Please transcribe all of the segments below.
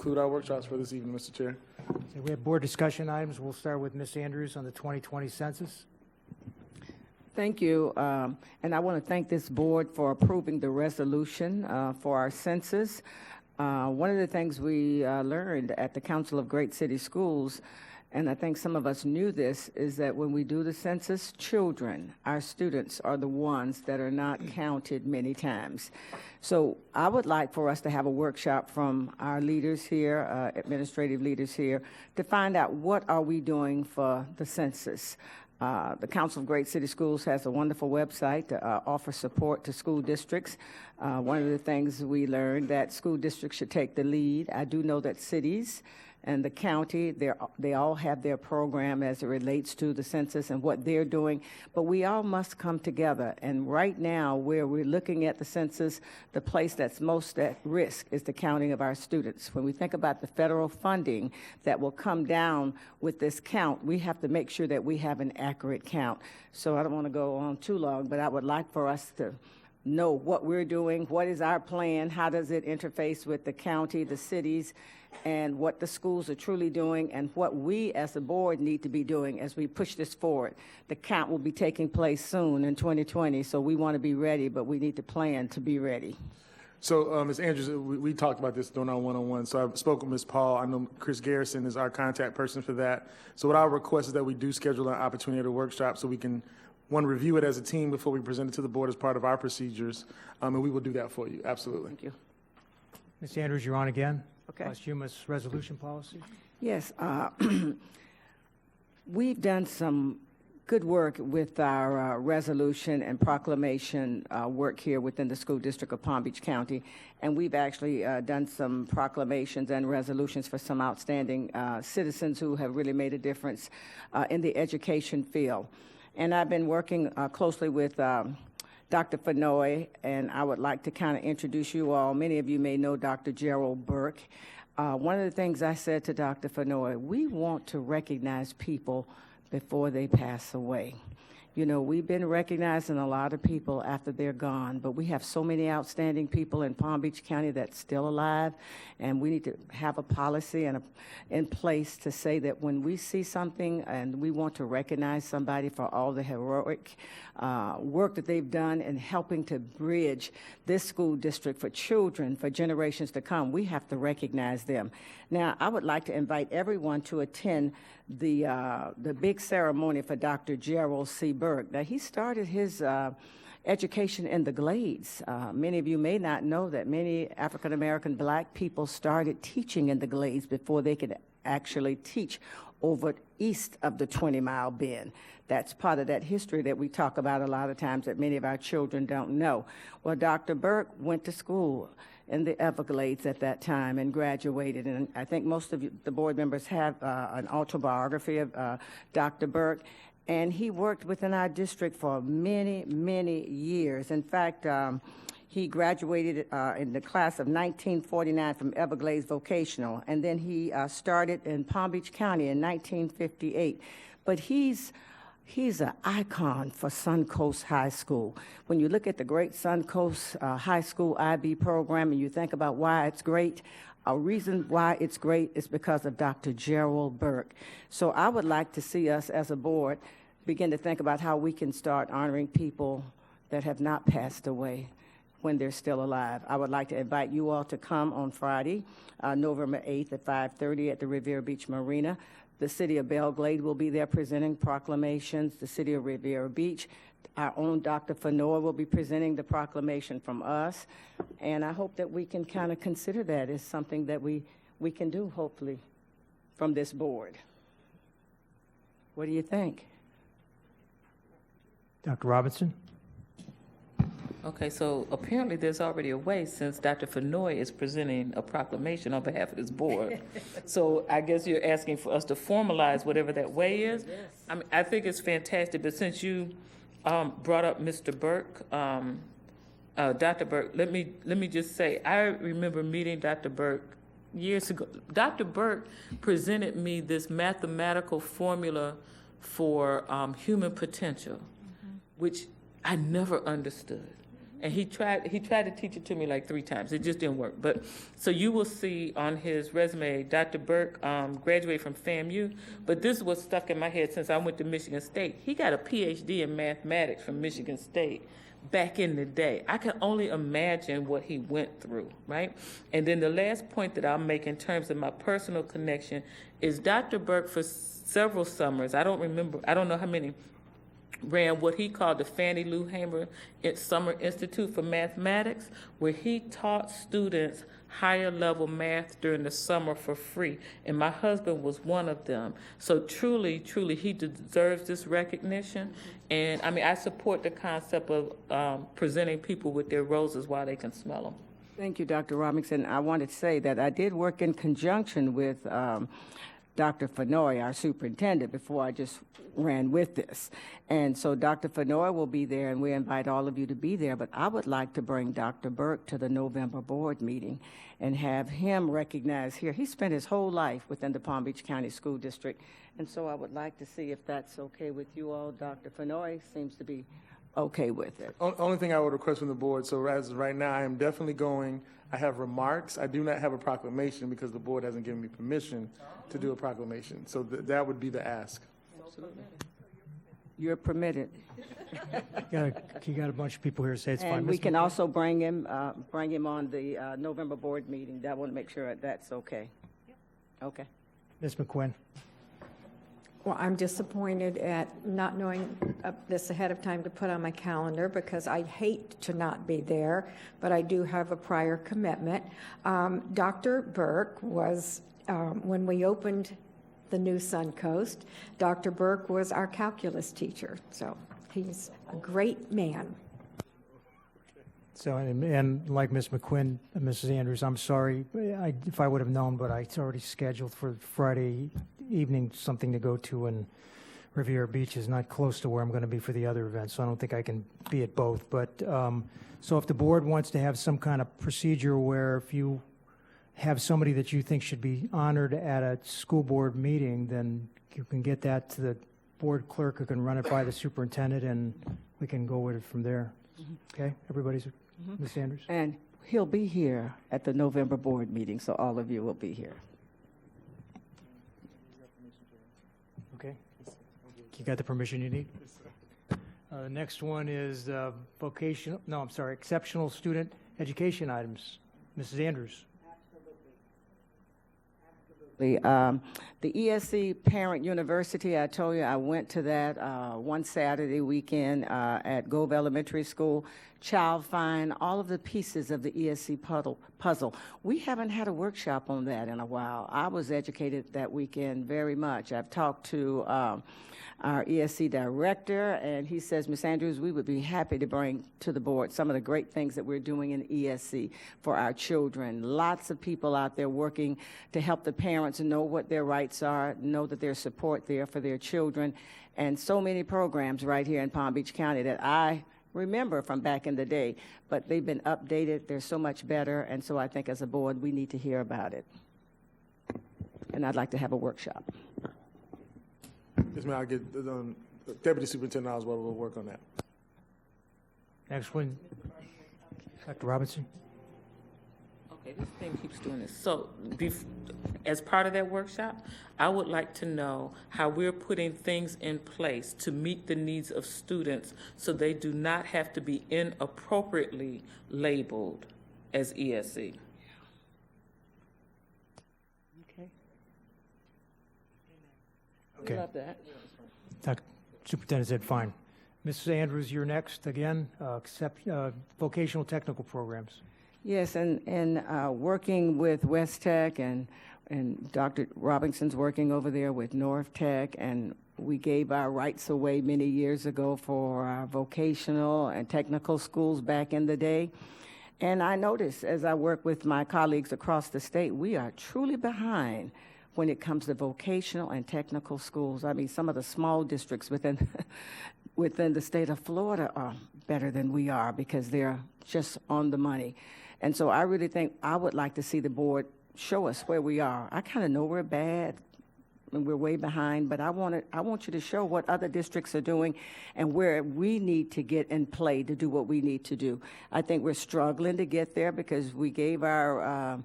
conclude our workshops for this evening, Mr. Chair. So we have board discussion items. We'll start with Ms. Andrews on the 2020 census. Thank you, and I want to thank this board for approving the resolution for our census. One of the things we learned at the Council of Great City Schools, and I think some of us knew this, is that when we do the census, children, our students, are the ones that are not counted many times. So I would like for us to have a workshop from our leaders here, administrative leaders here, to find out what are we doing for the census. The Council of Great City Schools has a wonderful website to offer support to school districts. One of the things we learned that school districts should take the lead. I do know that cities and the county, they all have their program as it relates to the census and what they're doing, but we all must come together. And right now, where we're looking at the census, the place that's most at risk is the counting of our students. When we think about the federal funding that will come down with this count, we have to make sure that we have an accurate count. So I don't want to go on too long, but I would like for us to know what we're doing, what is our plan, how does it interface with the county, the cities, and what the schools are truly doing, and what we as a board need to be doing as we push this forward. The count will be taking place soon in 2020, so we want to be ready, but we need to plan to be ready. So, Ms. Andrews, we talked about this during our one-on-one. So I spoke with Ms. Paul. I know Chris Garrison is our contact person for that. So what I request is that we do schedule an opportunity at a workshop so we can, one, review it as a team before we present it to the board as part of our procedures, and we will do that for you. Absolutely. Thank you. Ms. Andrews, you're on again. Okay. Posthumous resolution policy. Yes, we've done some good work with our resolution and proclamation work here within the school district of Palm Beach County, and we've actually done some proclamations and resolutions for some outstanding citizens who have really made a difference in the education field. And I've been working closely with Dr. Fenoy, and I would like to kind of introduce you all. Many of you may know Dr. Gerald Burke. One of the things I said to Dr. Fenoy, we want to recognize people before they pass away. You know, we've been recognizing a lot of people after they're gone, but we have so many outstanding people in Palm Beach County that's still alive, and we need to have a policy and in place to say that when we see something and we want to recognize somebody for all the heroic work that they've done in helping to bridge this school district for children, for generations to come, we have to recognize them. Now, I would like to invite everyone to attend the big ceremony for Dr. Gerald C. Burke. Now, he started his education in the Glades. Many of you may not know that many African-American black people started teaching in the Glades before they could actually teach over east of the 20-mile bend. That's part of that history that we talk about a lot of times that many of our children don't know. Well, Dr. Burke went to school in the Everglades at that time and graduated. And I think most of the board members have an autobiography of Dr. Burke. And he worked within our district for many, many years. In fact, he graduated in the class of 1949 from Everglades Vocational. And then he started in Palm Beach County in 1958. But he's an icon for Suncoast High School. When you look at the great Suncoast High School IB program and you think about why it's great, a reason why it's great is because of Dr. Gerald Burke. So I would like to see us as a board begin to think about how we can start honoring people that have not passed away when they're still alive. I would like to invite you all to come on Friday, November 8th at 5:30 at the Riviera Beach Marina. The city of Belglade will be there presenting proclamations. The city of Riviera Beach, our own Dr. Fenoy will be presenting the proclamation from us. And I hope that we can kind of consider that as something that we can do, hopefully, from this board. What do you think? Dr. Robinson? Okay, so apparently there's already a way since Dr. Fenoy is presenting a proclamation on behalf of this board. So I guess you're asking for us to formalize whatever that way is. Yes. I mean, I think it's fantastic, but since you brought up Mr. Burke, Dr. Burke, let me just say, I remember meeting Dr. Burke years ago. Dr. Burke presented me this mathematical formula for human potential, which I never understood. and he tried to teach it to me like 3 times. It just didn't work. But so you will see on his resume, Dr. Burke graduated from FAMU, but this was stuck in my head since I went to Michigan State. He got a PhD in mathematics from Michigan State back in the day. I can only imagine what he went through, right? And then the last point that I'll make in terms of my personal connection is Dr. Burke for several summers, I don't know how many, ran what he called the Fannie Lou Hamer Summer Institute for Mathematics, where he taught students higher level math during the summer for free. And my husband was one of them. So truly, truly, he deserves this recognition. And I mean, I support the concept of presenting people with their roses while they can smell them. Thank you, Dr. Robinson. I wanted to say that I did work in conjunction with Dr. Fenoy, our superintendent, before I just ran with this. And so Dr. Fenoy will be there, and we invite all of you to be there. But I would like to bring Dr. Burke to the November board meeting and have him recognized here. He spent his whole life within the Palm Beach County School District. And so I would like to see if that's okay with you all. Dr. Fenoy seems to be okay with it. Only thing I would request from the board, so as of right now, I am definitely going, I have remarks. I do not have a proclamation because the board hasn't given me permission to do a proclamation. So that would be the ask. You're permitted. You got a bunch of people here say it's fine. And we Ms. can McKay? also bring him on the November board meeting. That will make sure that's okay. Okay. Ms. McQuinn. Well, I'm disappointed at not knowing this ahead of time to put on my calendar because I hate to not be there, but I do have a prior commitment. Dr. Burke was, when we opened the new Suncoast, Dr. Burke was our calculus teacher, so he's a great man. So, and like Ms. McQuinn, Mrs. Andrews, I'm sorry, if I would have known, but it's already scheduled for Friday evening, something to go to, and Riviera Beach is not close to where I'm going to be for the other events, so I don't think I can be at both. But, so if the board wants to have some kind of procedure where if you have somebody that you think should be honored at a school board meeting, then you can get that to the board clerk who can run it by the superintendent, and we can go with it from there. Okay, everybody's, Ms. Andrews? And he'll be here at the November board meeting, so all of you will be here. Okay. You got the permission you need? The next one is exceptional student education items. Mrs. Andrews. The ESC Parent University, I told you I went to that one Saturday weekend at Gove Elementary School. Child Find, all of the pieces of the ESC puzzle. We haven't had a workshop on that in a while. I was educated that weekend very much. I've talked to our ESC director, and he says, Ms. Andrews, we would be happy to bring to the board some of the great things that we're doing in ESC for our children. Lots of people out there working to help the parents know what their rights are, know that there's support there for their children, and so many programs right here in Palm Beach County that I remember from back in the day, but they've been updated. They're so much better, and so I think as a board we need to hear about it. And I'd like to have a workshop. Yes, ma'am, I'll get Deputy Superintendent Oswald will work on that. Next one, Dr. Robinson. Okay, this thing keeps doing this. So, as part of that workshop, I would like to know how we're putting things in place to meet the needs of students so they do not have to be inappropriately labeled as ESC. Okay. Love that. Dr. Superintendent said fine. Mrs. Andrews, you're next again, vocational technical programs. Yes, and working with West Tech and Dr. Robinson's working over there with North Tech, and we gave our rights away many years ago for our vocational and technical schools back in the day. And I noticed as I work with my colleagues across the state, we are truly behind when it comes to vocational and technical schools. I mean, some of the small districts within the state of Florida are better than we are because they're just on the money. And so I really think I would like to see the board show us where we are. I kind of know we're bad and we're way behind, but I want you to show what other districts are doing and where we need to get in play to do what we need to do. I think we're struggling to get there because we gave our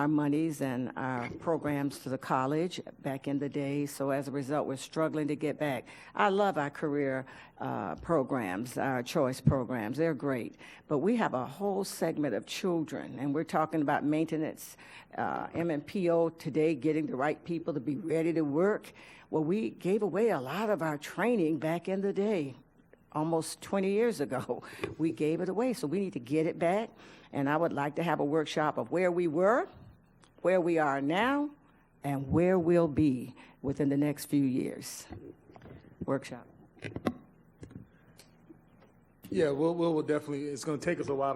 monies and our programs to the college back in the day. So as a result, we're struggling to get back. I love our career programs, our choice programs. They're great. But we have a whole segment of children, and we're talking about maintenance, MMPO today, getting the right people to be ready to work. Well, we gave away a lot of our training back in the day. Almost 20 years ago, we gave it away. So we need to get it back. And I would like to have a workshop of where we were, where we are now, and where we'll be within the next few years. Workshop. Yeah, we'll definitely, it's going to take us a while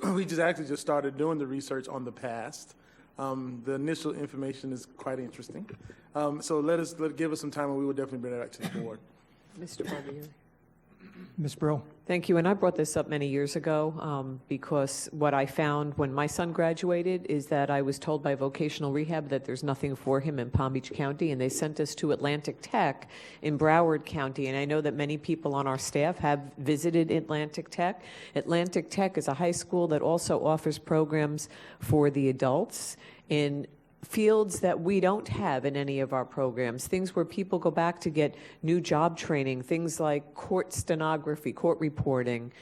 to, we just started doing the research on the past. The initial information is quite interesting. So give us some time and we will definitely bring that back to the board. Mr. Barbieri. Ms. Brill? Thank you, and I brought this up many years ago because what I found when my son graduated is that I was told by vocational rehab that there's nothing for him in Palm Beach County, and they sent us to Atlantic Tech in Broward County, and I know that many people on our staff have visited Atlantic Tech. Atlantic Tech is a high school that also offers programs for the adults in fields that we don't have in any of our programs, things where people go back to get new job training, things like court stenography, court reporting,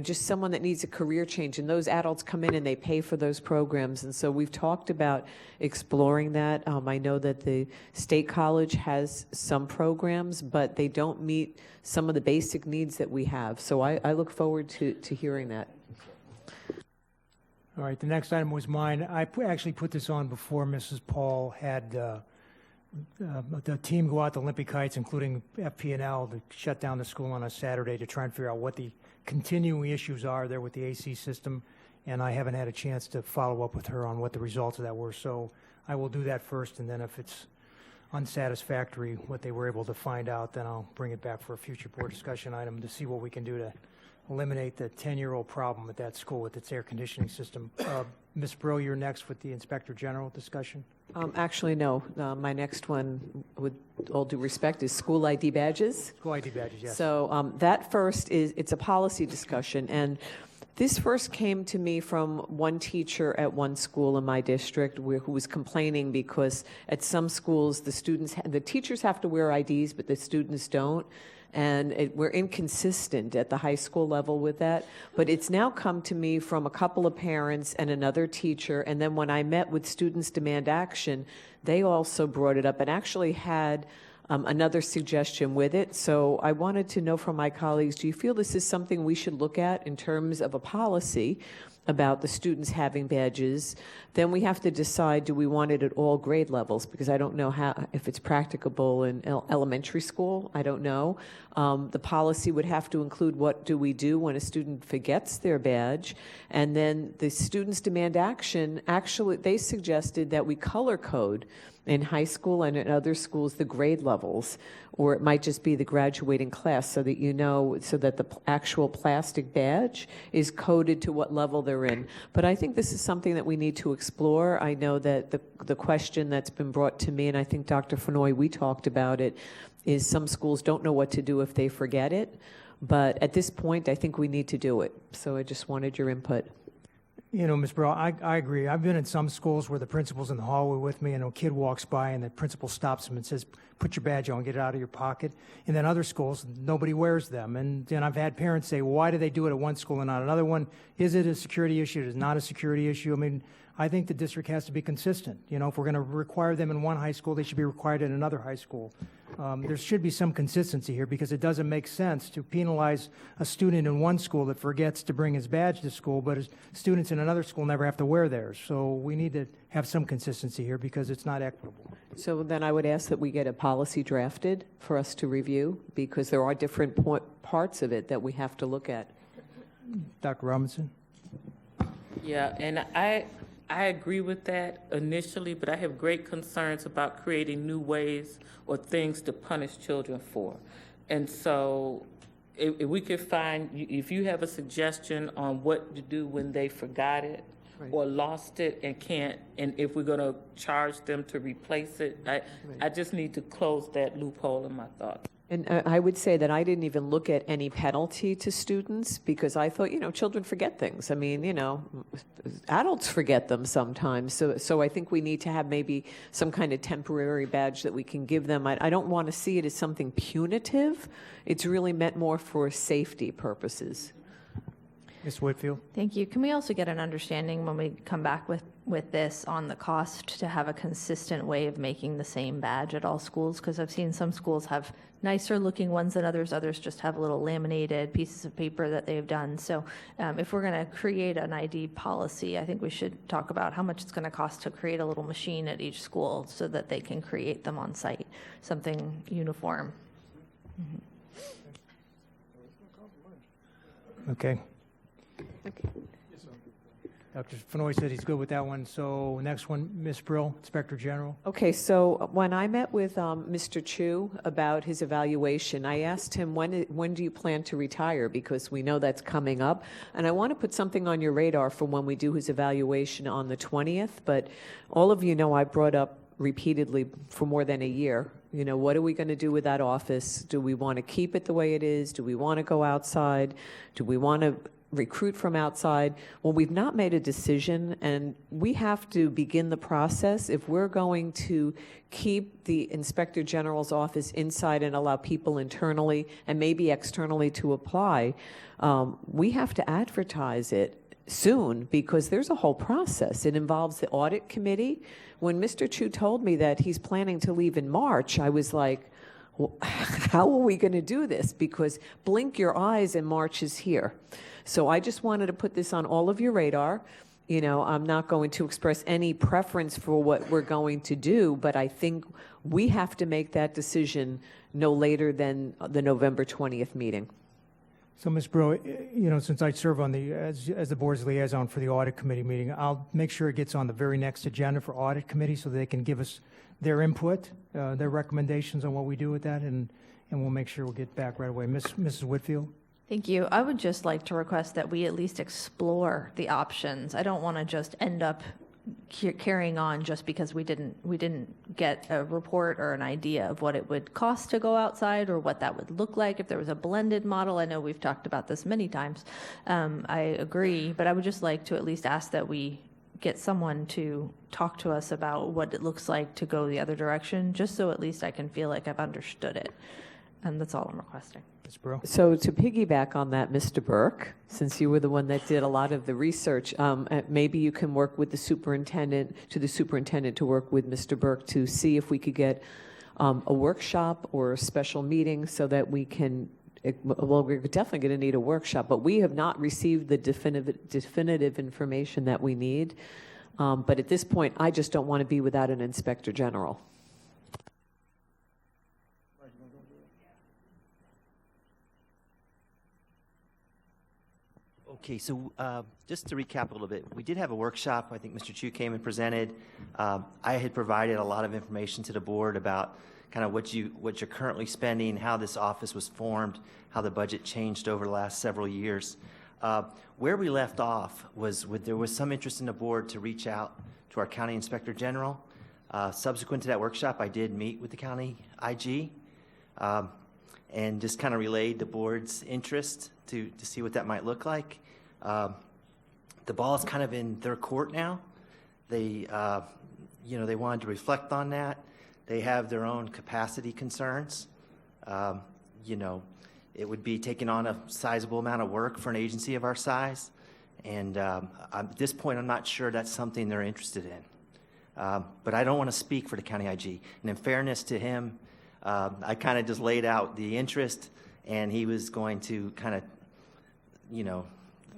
just someone that needs a career change. And those adults come in and they pay for those programs. And so we've talked about exploring that. I know that the State College has some programs, but they don't meet some of the basic needs that we have. So I look forward to hearing that. All right, the next item was mine. I actually put this on before Mrs. Paul had the team go out to Olympic Heights, including FP&L, to shut down the school on a Saturday to try and figure out what the continuing issues are there with the AC system, and I haven't had a chance to follow up with her on what the results of that were, so I will do that first, and then if it's unsatisfactory, what they were able to find out, then I'll bring it back for a future board discussion item to see what we can do to eliminate the 10-year-old problem at that school with its air conditioning system. Ms. Brill, you're next with the Inspector General discussion. Actually, no. My next one, with all due respect, is school ID badges. School ID badges, yes. So that first it's a policy discussion, and this first came to me from one teacher at one school in my district who was complaining because at some schools the teachers have to wear IDs, but the students don't. And we're inconsistent at the high school level with that. But it's now come to me from a couple of parents and another teacher. And then when I met with Students Demand Action, they also brought it up and actually had another suggestion with it. So I wanted to know from my colleagues, do you feel this is something we should look at in terms of a policy about the students having badges? Then we have to decide, do we want it at all grade levels? Because I don't know if it's practicable in elementary school. I don't know. The policy would have to include what do we do when a student forgets their badge. And then the Students Demand Action, actually, they suggested that we color code in high school and in other schools the grade levels, or it might just be the graduating class so that you know, so that the actual plastic badge is coded to what level they're in. But I think this is something that we need to explore. I know that the question that's been brought to me, and I think Dr. Fenoy, we talked about it, is some schools don't know what to do if they forget it. But at this point, I think we need to do it. So I just wanted your input. You know, Ms. Burrell, I agree. I've been in some schools where the principal's in the hallway with me and a kid walks by and the principal stops him and says, put your badge on, get it out of your pocket. And then other schools, nobody wears them. And then I've had parents say, well, why do they do it at one school and not another one? Is it a security issue? Is it not a security issue? I mean, I think the district has to be consistent. You know, if we're going to require them in one high school, they should be required in another high school. There should be some consistency here because it doesn't make sense to penalize a student in one school that forgets to bring his badge to school, but students in another school never have to wear theirs. So we need to have some consistency here because it's not equitable. So then I would ask that we get a policy drafted for us to review because there are different parts of it that we have to look at. Dr. Robinson? Yeah, and I agree with that initially, but I have great concerns about creating new ways or things to punish children for. And so if we could find, if you have a suggestion on what to do when they forgot it or lost it and can't, and if we're gonna charge them to replace it, I just need to close that loophole in my thoughts. And I would say that I didn't even look at any penalty to students because I thought, children forget things. I mean, adults forget them sometimes. So I think we need to have maybe some kind of temporary badge that we can give them. I don't want to see it as something punitive. It's really meant more for safety purposes. Ms. Whitfield? Thank you. Can we also get an understanding when we come back with this on the cost to have a consistent way of making the same badge at all schools? Because I've seen some schools have nicer looking ones than others. Others just have little laminated pieces of paper that they've done. So if we're going to create an ID policy, I think we should talk about how much it's going to cost to create a little machine at each school so that they can create them on site, something uniform. Okay. Dr. Fenoy said he's good with that one. So next one, Ms. Brill, Inspector General. Okay, so when I met with Mr. Chu about his evaluation, I asked him, when do you plan to retire? Because we know that's coming up. And I want to put something on your radar for when we do his evaluation on the 20th. But all of you know I brought up repeatedly for more than a year, what are we going to do with that office? Do we want to keep it the way it is? Do we want to go outside? Do we want to recruit from outside? Well, we've not made a decision, and we have to begin the process. If we're going to keep the Inspector General's office inside and allow people internally and maybe externally to apply, we have to advertise it soon because there's a whole process. It involves the audit committee. When Mr. Chu told me that he's planning to leave in March, I was like, well, how are we going to do this? Because blink your eyes and March is here. So I just wanted to put this on all of your radar. I'm not going to express any preference for what we're going to do, but I think we have to make that decision no later than the November 20th meeting. So, Ms. Brill, since I serve on as the board's liaison for the audit committee meeting, I'll make sure it gets on the very next agenda for audit committee so they can give us their input, their recommendations on what we do with that, and we'll make sure we'll get back right away. Mrs. Whitfield? Thank you. I would just like to request that we at least explore the options. I don't want to just end up carrying on just because we didn't get a report or an idea of what it would cost to go outside or what that would look like if there was a blended model. I know we've talked about this many times. I agree, but I would just like to at least ask that we get someone to talk to us about what it looks like to go the other direction, just so at least I can feel like I've understood it. And that's all I'm requesting. Ms. Brill? So to piggyback on that, Mr. Burke, since you were the one that did a lot of the research, maybe you can work with the superintendent to work with Mr. Burke to see if we could get a workshop or a special meeting so that we can, well, we're definitely going to need a workshop, but we have not received the definitive information that we need. But at this point, I just don't want to be without an Inspector General. Okay, so just to recap a little bit, we did have a workshop. I think Mr. Chu came and presented. I had provided a lot of information to the board about kind of what you're currently spending, how this office was formed, how the budget changed over the last several years. Where we left off was there was some interest in the board to reach out to our county inspector general. Subsequent to that workshop, I did meet with the county IG and just kind of relayed the board's interest to see what that might look like. The ball is kind of in their court now. They wanted to reflect on that. They have their own capacity concerns. It would be taking on a sizable amount of work for an agency of our size. And at this point, I'm not sure that's something they're interested in. But I don't want to speak for the county IG. And in fairness to him, I kind of just laid out the interest, and he was going to kind of,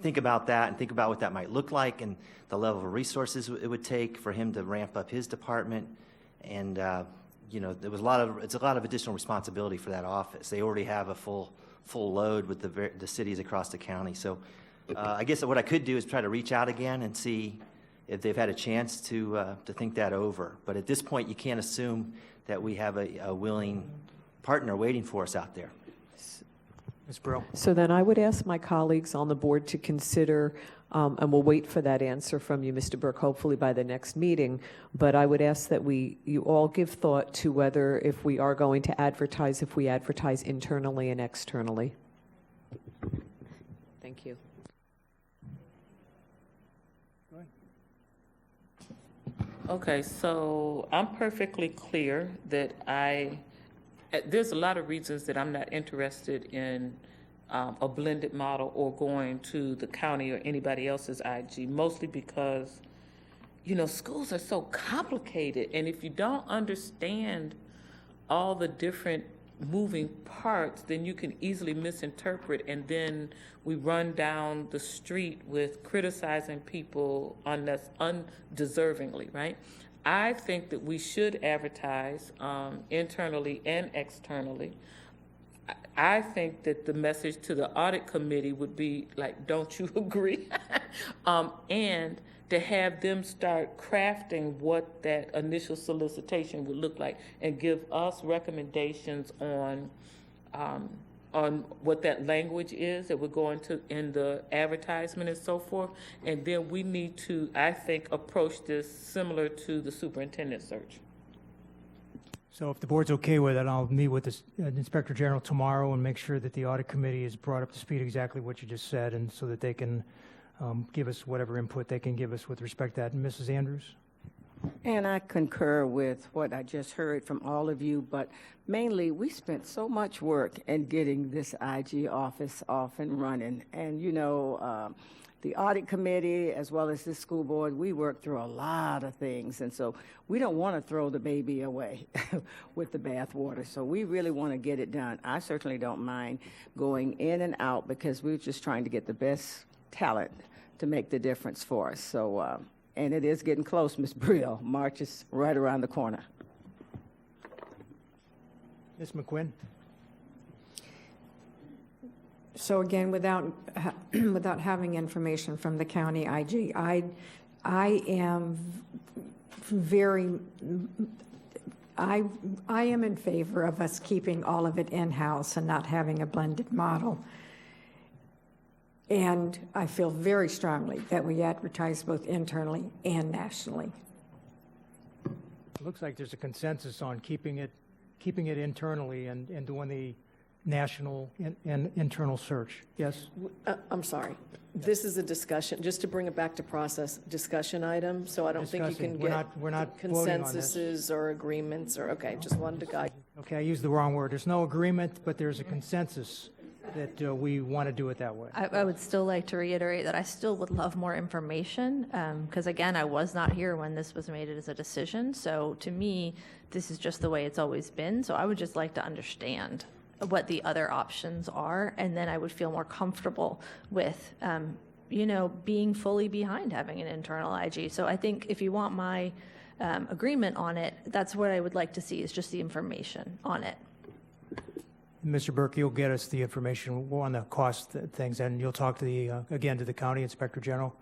think about that and think about what that might look like and the level of resources it would take for him to ramp up his department. And, there was it's a lot of additional responsibility for that office. They already have a full load with the cities across the county. So I guess what I could do is try to reach out again and see if they've had a chance to think that over. But at this point, you can't assume that we have a willing partner waiting for us out there. Ms. Brill? So then I would ask my colleagues on the board to consider, and we'll wait for that answer from you, Mr. Burke, hopefully by the next meeting, but I would ask that you all give thought to whether if we are going to advertise, if we advertise internally and externally. Thank you. Okay, so I'm perfectly clear that there's a lot of reasons that I'm not interested in a blended model or going to the county or anybody else's IG, mostly because, schools are so complicated, and if you don't understand all the different moving parts, then you can easily misinterpret, and then we run down the street with criticizing people undeservingly, right? I think that we should advertise internally and externally. I think that the message to the audit committee would be like, don't you agree? And to have them start crafting what that initial solicitation would look like and give us recommendations on what that language is that we're going to in the advertisement and so forth. And then we need to, I think, approach this similar to the superintendent search. So if the board's okay with it, I'll meet with the Inspector General tomorrow and make sure that the audit committee is brought up to speed exactly what you just said, and so that they can give us whatever input they can give us with respect to that. Mrs. Andrews? And I concur with what I just heard from all of you, but mainly we spent so much work in getting this IG office off and running. And, the audit committee, as well as this school board, we worked through a lot of things. And so we don't want to throw the baby away with the bathwater. So we really want to get it done. I certainly don't mind going in and out because we're just trying to get the best talent to make the difference for us. So, and it is getting close, Ms. Brill. March is right around the corner. Ms. McQuinn? So again, without having information from the county IG, I am in favor of us keeping all of it in-house and not having a blended model. And I feel very strongly that we advertise both internally and nationally. It looks like there's a consensus on keeping it internally and doing the national and internal search. Yes? I'm sorry. This is a discussion, just to bring it back to process, discussion item, so I don't think you can Discussing. get We're not voting on this. consensuses or agreements or, okay, just wanted to guide. Okay, I used the wrong word. There's no agreement, but there's a consensus that we want to do it that way. I would still like to reiterate that I still would love more information, because again, I was not here when this was made as a decision. So to me, this is just the way it's always been. So I would just like to understand what the other options are, and then I would feel more comfortable with, being fully behind having an internal IG. So I think if you want my agreement on it, that's what I would like to see, is just the information on it. Mr. Burke, you'll get us the information on the cost things, and you'll talk to the county inspector general.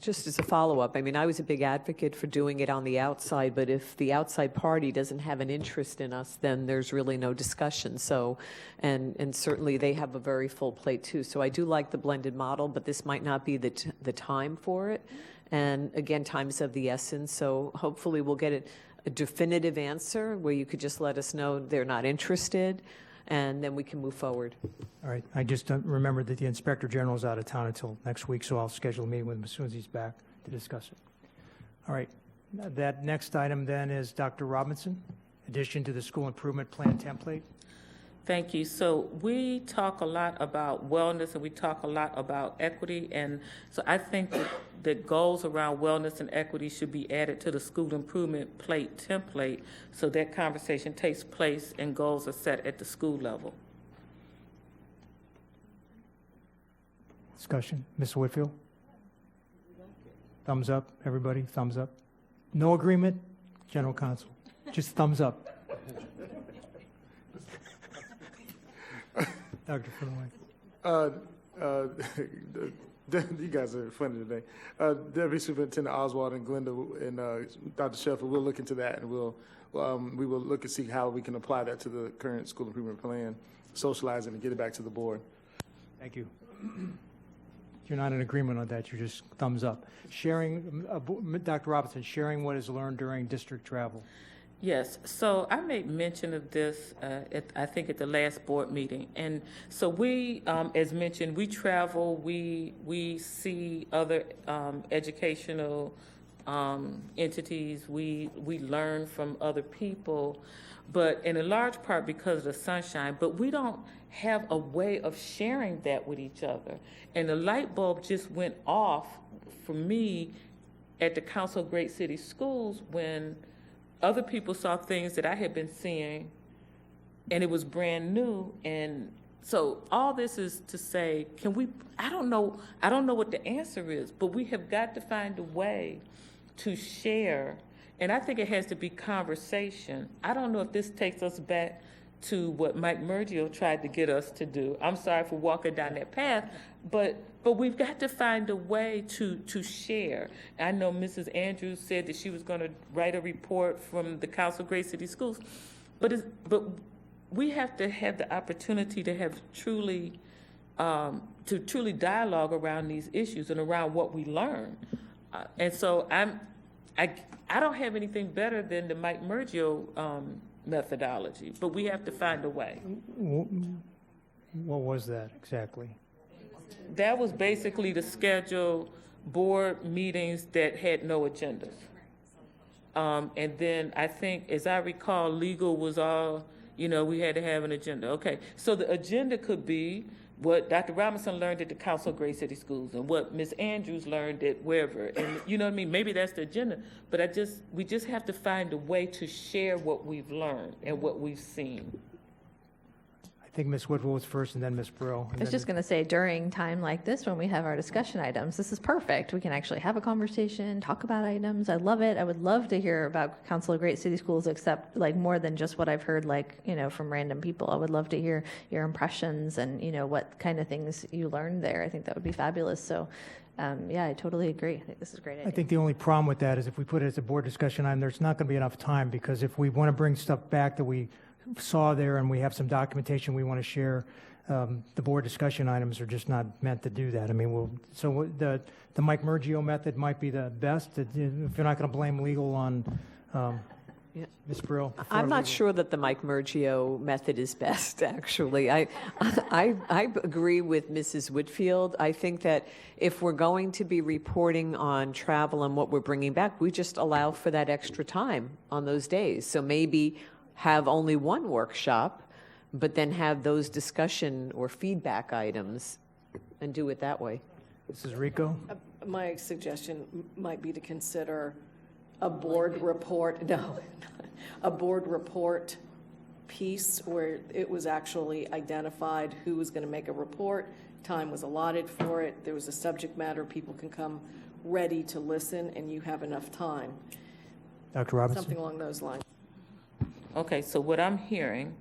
Just as a follow-up, I was a big advocate for doing it on the outside, but if the outside party doesn't have an interest in us, then there's really no discussion. So, and certainly they have a very full plate too. So I do like the blended model, but this might not be the time for it. And again, time is of the essence. So hopefully we'll get a definitive answer where you could just let us know they're not interested, and then we can move forward. All right. I just remembered that the inspector general is out of town until next week, so I'll schedule a meeting with him as soon as he's back to discuss it. All right. That next item then is Dr. Robinson, addition to the school improvement plan template. Thank you. So we talk a lot about wellness and we talk a lot about equity. And so I think that goals around wellness and equity should be added to the school improvement plate template so that conversation takes place and goals are set at the school level. Discussion. Ms. Whitfield? Thumbs up, everybody? Thumbs up. No agreement? General counsel? Just thumbs up. Dr. Finley. You guys are funny today. Deputy Superintendent Oswald and Glenda and Dr. Sheffield, we'll look into that, and we will look and see how we can apply that to the current school improvement plan, socialize it, and get it back to the board. Thank you. You're not in agreement on that, you're just thumbs up. Sharing, Dr. Robinson, sharing what is learned during district travel. Yes, so I made mention of this, I think at the last board meeting. And so we, as mentioned, we travel, we see other educational entities, we learn from other people, but in a large part because of the sunshine, but we don't have a way of sharing that with each other. And the light bulb just went off for me at the Council of Great City Schools when other people saw things that I had been seeing, and it was brand new. And so all this is to say, can we, I don't know what the answer is, but we have got to find a way to share. And I think it has to be conversation. I don't know if this takes us back to what Mike Murgio tried to get us to do. I'm sorry for walking down that path, but we've got to find a way to share. I know Mrs. Andrews said that she was going to write a report from the Council of Great City Schools, but we have to have the opportunity to have truly dialogue around these issues and around what we learn. And so I don't have anything better than the Mike Murgio methodology, but we have to find a way. What was that exactly? That was basically to schedule board meetings that had no agendas. And then I think, as I recall, legal was all, we had to have an agenda. Okay, so the agenda could be what Dr. Robinson learned at the Council of Great City Schools and what Ms. Andrews learned at wherever. And you know what I mean? Maybe that's the agenda, but we just have to find a way to share what we've learned and what we've seen. I think Ms. Woodward was first and then Ms. Brill. I was just going to say, during time like this, when we have our discussion items, this is perfect. We can actually have a conversation, talk about items. I love it. I would love to hear about Council of Great City Schools, except more than just what I've heard, from random people. I would love to hear your impressions and, what kind of things you learned there. I think that would be fabulous. So, yeah, I totally agree. I think this is a great idea. I think the only problem with that is if we put it as a board discussion item, there's not going to be enough time, because if we want to bring stuff back that we saw there and we have some documentation we want to share, the board discussion items are just not meant to do that. I mean, the Mike Murgio method might be the best, if you're not going to blame legal on Ms. Brill. I'm not sure that the Mike Murgio method is best, actually. I agree with Mrs. Whitfield. I think that if we're going to be reporting on travel and what we're bringing back, we just allow for that extra time on those days. So maybe have only one workshop, but then have those discussion or feedback items and do it that way. Mrs. Rico? My suggestion might be to consider a board report, a board report piece where it was actually identified who was going to make a report, time was allotted for it, there was a subject matter, people can come ready to listen, and you have enough time. Dr. Robinson? Something along those lines. Okay, so what I'm hearing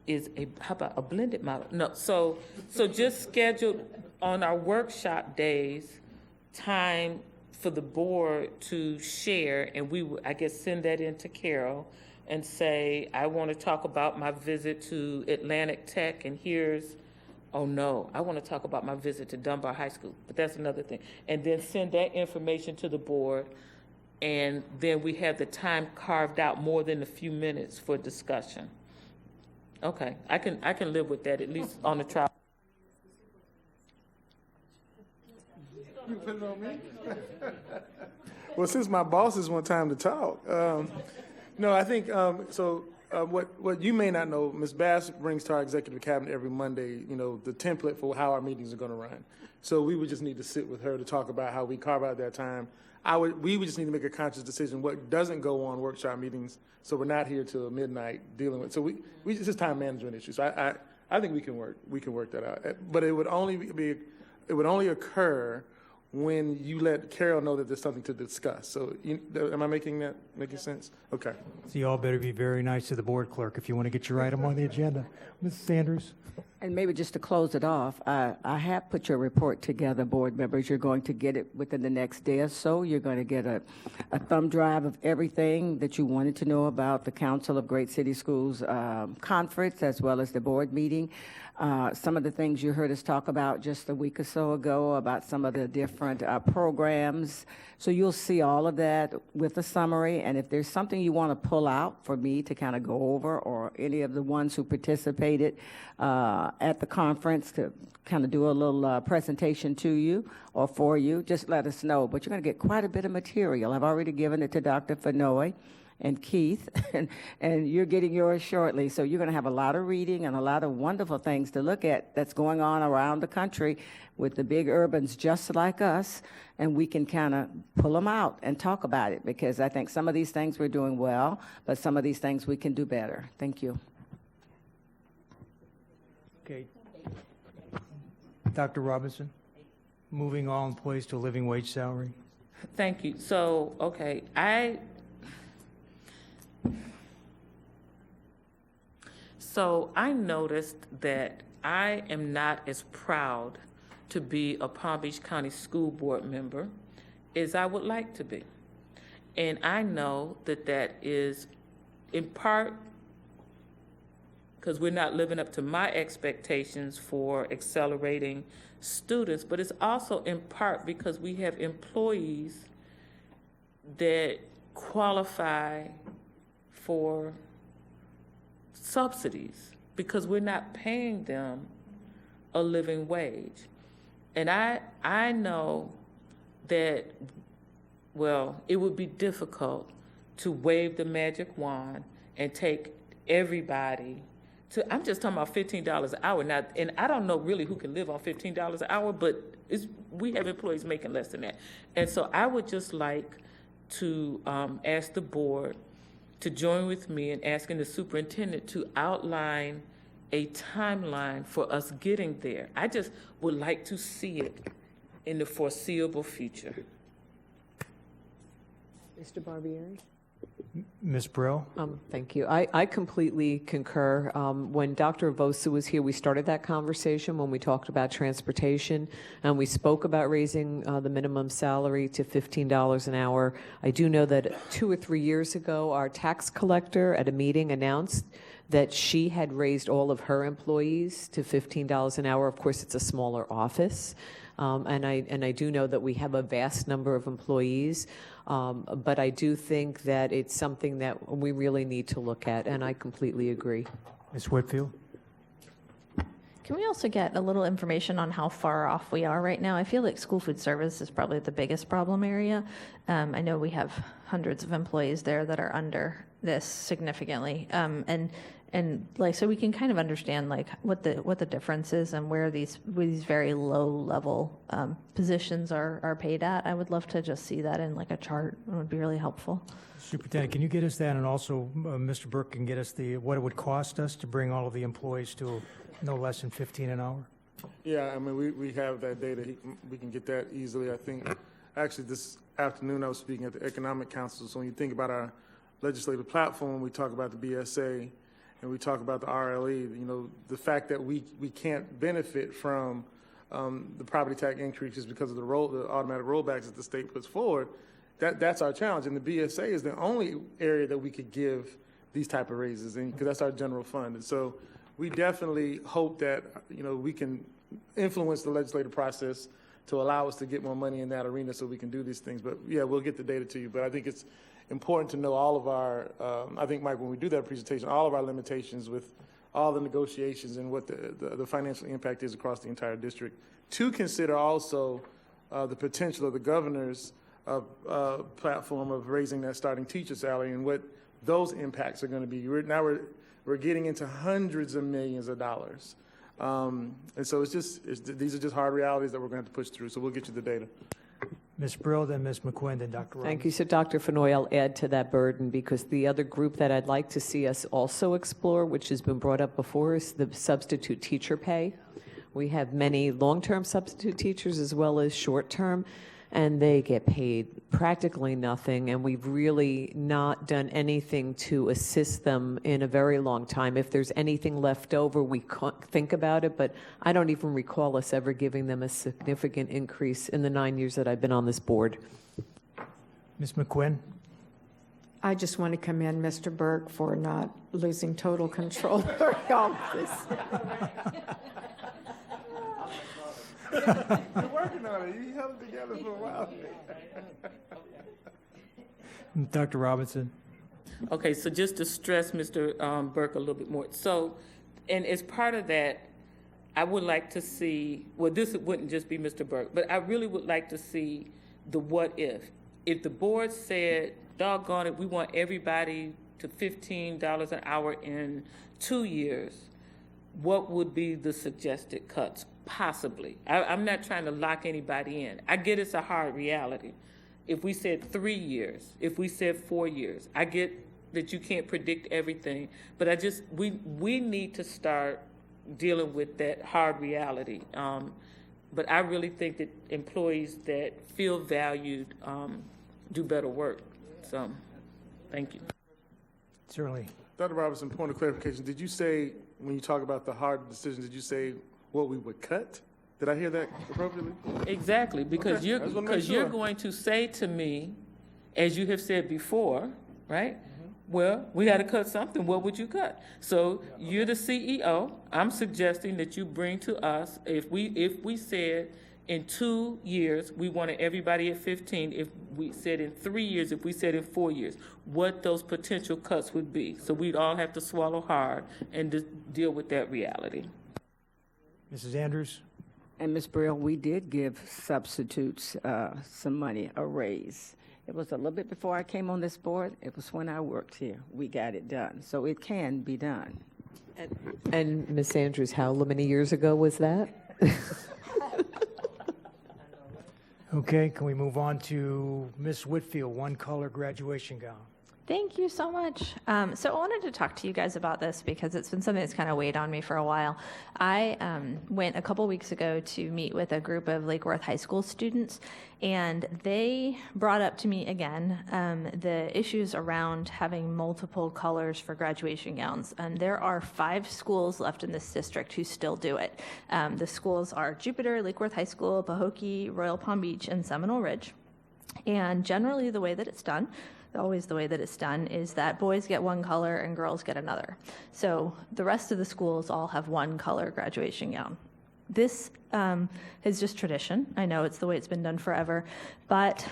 is how about a blended model? No, so just schedule on our workshop days time for the board to share, and we would, I guess, send that in to Carol and say, I want to talk about my visit to Atlantic Tech, and I want to talk about my visit to Dunbar High School, but that's another thing. And then send that information to the board, and then we have the time carved out more than a few minutes for discussion. Okay, I can live with that, at least on the trial. You put it on me? Well, since my bosses want time to talk, no, I think what you may not know, Ms. Bass brings to our executive cabinet every Monday, the template for how our meetings are going to run. So we would just need to sit with her to talk about how we carve out that time. We would just need to make a conscious decision what doesn't go on workshop meetings, so we're not here till midnight dealing with. So it's just time management issues. So I think we can work that out. But it would only occur when you let Carol know that there's something to discuss. So am I making sense? Okay. So you all better be very nice to the board clerk if you want to get your item on the agenda. Mrs. Sanders? And maybe just to close it off, I have put your report together, board members. You're going to get it within the next day or so. You're going to get a thumb drive of everything that you wanted to know about the Council of Great City Schools conference, as well as the board meeting. Some of the things you heard us talk about just a week or so ago about some of the different programs. So you'll see all of that with a summary. And if there's something you want to pull out for me to kind of go over, or any of the ones who participated at the conference to kind of do a little presentation to you or for you, just let us know. But you're going to get quite a bit of material. I've already given it to Dr. Fenoy and Keith, and you're getting yours shortly. So you're going to have a lot of reading and a lot of wonderful things to look at that's going on around the country with the big urbans just like us, and we can kind of pull them out and talk about it, because I think some of these things we're doing well, but some of these things we can do better. Thank you. Okay. Dr. Robinson, moving all employees to a living wage salary. Thank you. So, okay, So I noticed that I am not as proud to be a Palm Beach County School Board member as I would like to be. And I know that that is in part because we're not living up to my expectations for accelerating students, but it's also in part because we have employees that qualify for subsidies because we're not paying them a living wage. And I know that, well, it would be difficult to wave the magic wand and take everybody to, I'm just talking about $15 an hour now, and I don't know really who can live on $15 an hour, but we have employees making less than that. And so I would just like to ask the board to join with me in asking the superintendent to outline a timeline for us getting there. I just would like to see it in the foreseeable future. Mr. Barbieri? Ms. Brill? Thank you. I completely concur. When Dr. Avosa was here, we started that conversation when we talked about transportation, and we spoke about raising the minimum salary to $15 an hour. I do know that 2 or 3 years ago, our tax collector at a meeting announced that she had raised all of her employees to $15 an hour. Of course, it's a smaller office. And I do know that we have a vast number of employees, but I do think that it's something that we really need to look at, and I completely agree. Ms. Whitfield? Can we also get a little information on how far off we are right now? I feel like school food service is probably the biggest problem area. I know we have hundreds of employees there that are under this significantly, and like, so we can kind of understand like what the difference is and where these very low level positions are paid at. I would love to just see that in like a chart. It would be really helpful. Superintendent, can you get us that? And also, Mr. Burke can get us what it would cost us to bring all of the employees to no less than $15 an hour? Yeah, I mean, we have that data. We can get that easily. I think, actually, this afternoon I was speaking at the Economic Council. So when you think about our legislative platform, we talk about the BSA and we talk about the RLE. You know, the fact that we can't benefit from the property tax increases because of the automatic rollbacks that the state puts forward, that's our challenge. And the BSA is the only area that we could give these type of raises, because that's our general fund. And so we definitely hope that, you know, we can influence the legislative process to allow us to get more money in that arena so we can do these things. But yeah, we'll get the data to you. But I think it's important to know all of our, I think, Mike, when we do that presentation, all of our limitations with all the negotiations and what the financial impact is across the entire district. To consider also the potential of the governor's platform of raising that starting teacher salary and what those impacts are going to be. We're getting into hundreds of millions of dollars. And so these are just hard realities that we're going to have to push through. So we'll get you the data. Ms. Brill, then Ms. McQuinn, then Dr. Robinson. Thank you. So, Dr. Fenoy, I'll add to that burden, because the other group that I'd like to see us also explore, which has been brought up before, is the substitute teacher pay. We have many long-term substitute teachers as well as short-term. and they get paid practically nothing, and we've really not done anything to assist them in a very long time. If there's anything left over, we can't think about it, but I don't even recall us ever giving them a significant increase in the 9 years that I've been on this board. Ms. McQuinn? I just want to commend Mr. Burke for not losing total control over all of this. You're working on it. You held it together for a while. Dr. Robinson? Okay, so just to stress Mr. Burke a little bit more. So, and as part of that, I would like to see, well, this wouldn't just be Mr. Burke, but I really would like to see the what if. If the board said, doggone it, we want everybody to $15 an hour in 2 years, what would be the suggested cuts? Possibly. I'm not trying to lock anybody in. I get it's a hard reality. If we said 3 years, if we said 4 years, I get that you can't predict everything, but we need to start dealing with that hard reality. But I really think that employees that feel valued do better work. So, thank you. Certainly. Dr. Robinson, point of clarification. Did you say, when you talk about the hard decisions, did you say what we would cut? Did I hear that appropriately? Exactly, because Okay, I just wanna make you're sure. going to say to me, as you have said before, right? Well, we got to cut something. What would you cut? So you're the CEO. I'm suggesting that you bring to us, if we said in 2 years we wanted everybody at 15, if we said in 3 years, if we said in 4 years, what those potential cuts would be. So we'd all have to swallow hard and deal with that reality. Mrs. Andrews? And Ms. Brill, we did give substitutes some money, a raise. It was a little bit before I came on this board. It was when I worked here. We got it done. So it can be done. And Ms. Andrews, how many years ago was that? Okay, can we move on to Ms. Whitfield, one-color graduation gown? Thank you so much. So I wanted to talk to you guys about this because it's been something that's kind of weighed on me for a while. I went a couple weeks ago to meet with a group of Lake Worth High School students, and they brought up to me again the issues around having multiple colors for graduation gowns. There are 5 schools left in this district who still do it. The schools are Jupiter, Lake Worth High School, Pahokee, Royal Palm Beach, and Seminole Ridge. And generally the way that it's done, always the way that it's done, is that boys get one color and girls get another. So the rest of the schools all have one color graduation gown. This is just tradition. I know it's the way it's been done forever, but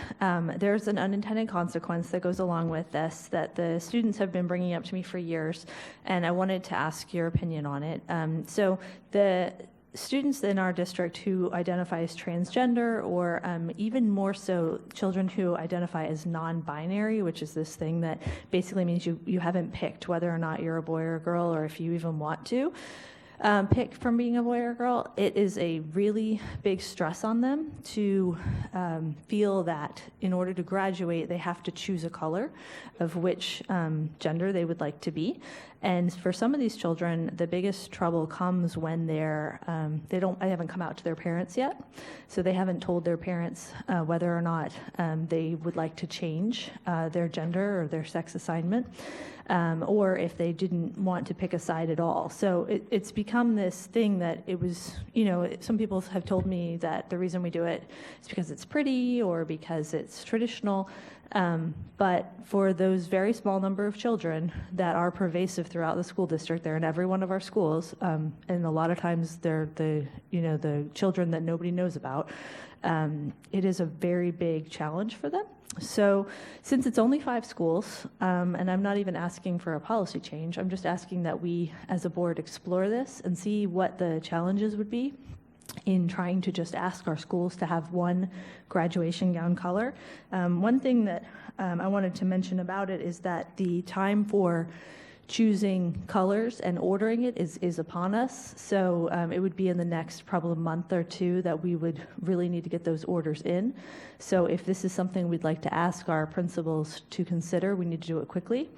there's an unintended consequence that goes along with this that the students have been bringing up to me for years, and I wanted to ask your opinion on it. So the students in our district who identify as transgender, or even more so children who identify as non-binary, which is this thing that basically means you haven't picked whether or not you're a boy or a girl, or if you even want to pick from being a boy or a girl, it is a really big stress on them to feel that in order to graduate, they have to choose a color of which gender they would like to be. And for some of these children, the biggest trouble comes when they haven't come out to their parents yet. So they haven't told their parents whether or not they would like to change their gender or their sex assignment. Or if they didn't want to pick a side at all. So it's become this thing that it was, some people have told me that the reason we do it is because it's pretty or because it's traditional. But for those very small number of children that are pervasive throughout the school district, they're in every one of our schools, and a lot of times they're the children that nobody knows about. It is a very big challenge for them. So since it's only 5 schools, and I'm not even asking for a policy change, I'm just asking that we as a board explore this and see what the challenges would be in trying to just ask our schools to have one graduation gown color. One thing that I wanted to mention about it is that the time for choosing colors and ordering it is upon us. So it would be in the next probably month or 2 that we would really need to get those orders in. So if this is something we'd like to ask our principals to consider, we need to do it quickly.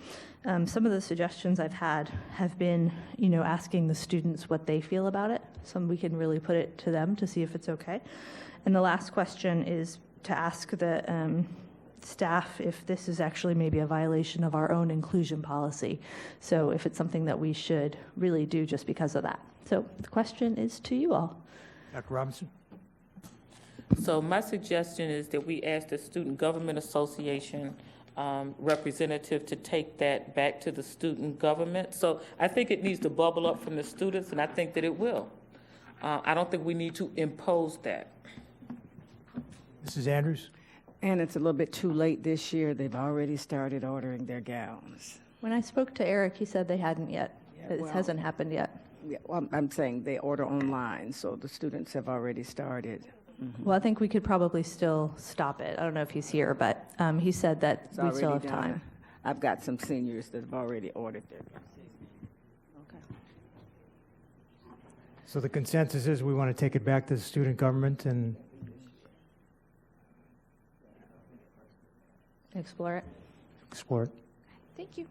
Some of the suggestions I've had have been, asking the students what they feel about it. So we can really put it to them to see if it's okay. And the last question is ask the staff if this is actually maybe a violation of our own inclusion policy. So if it's something that we should really do just because of that. So the question is to you all. Dr. Robinson? So my suggestion is that we ask the Student Government Association representative to take that back to the student government. So I think it needs to bubble up from the students, and I think that it will. I don't think we need to impose that. Mrs. Andrews? And it's a little bit too late this year. They've already started ordering their gowns. When I spoke to Eric, he said they hadn't yet. It well- hasn't happened yet. Yeah, well, I'm saying they order online, so the students have already started. Well, I think we could probably still stop it. I don't know if he's here, but he said that It's we still have already time. done. I've got some seniors that have already ordered their. So the consensus is we want to take it back to the student government and Explore it. explore it. Thank you.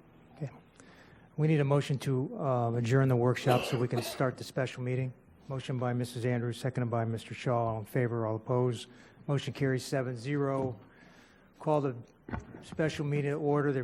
We need a motion to adjourn the workshop so we can start the special meeting. Motion by Mrs. Andrews, seconded by Mr. Shaw. All in favor, all opposed. Motion carries 7-0. Call the special meeting to order. The